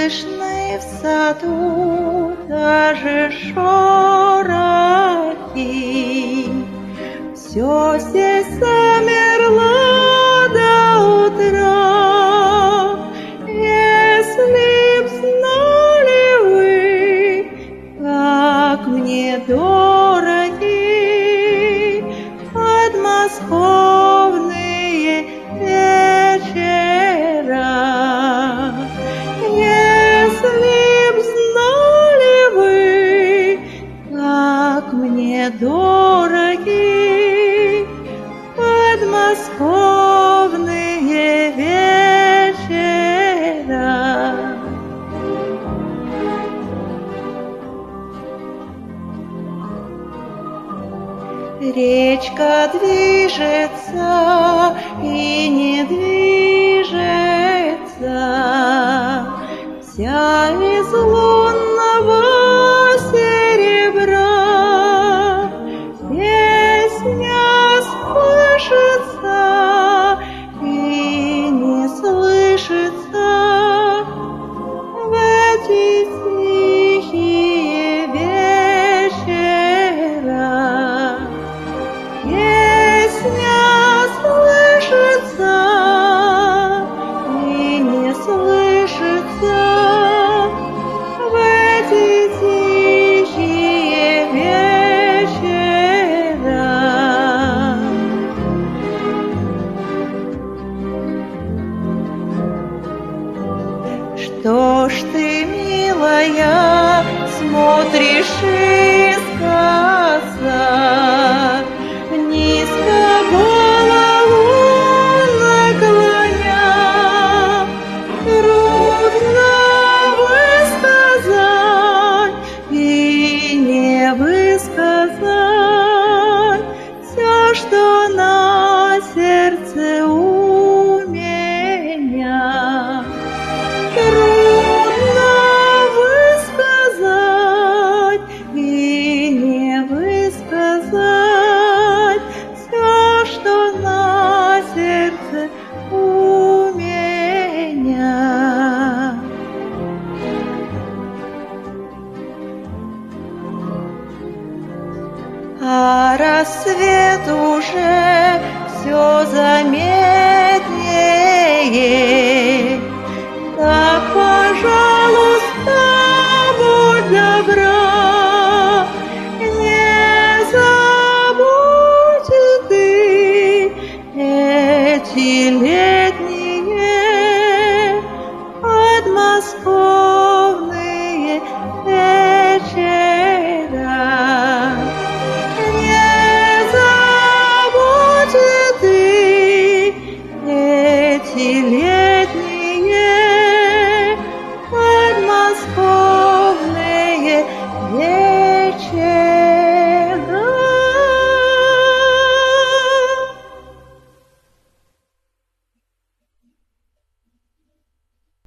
слышны в саду даже шорохи. Все здесь замерло до утра. Если б знали вы, как мне дороги подмосковные вечера. Если б знали вы, как мне дороги подмосковные вечера. Речка движется и не движется, вся из лунного серебра. Песня слышится и не слышится в эти тихие вечера. Песня слышится и не слышится в эти тихие вечера. Что ж ты, милая, смотришь искоса, низко голову наклоня? Трудно высказать и не высказать все, что на сердце у меня. Трудно высказать и не высказать все, что на сердце у меня. А рассвет уже все заметнее. Так, пожалуйста, будь добра, не забудь ты эти летние подмосковные вечера. Не забудь ты эти летние подмосковные вечера.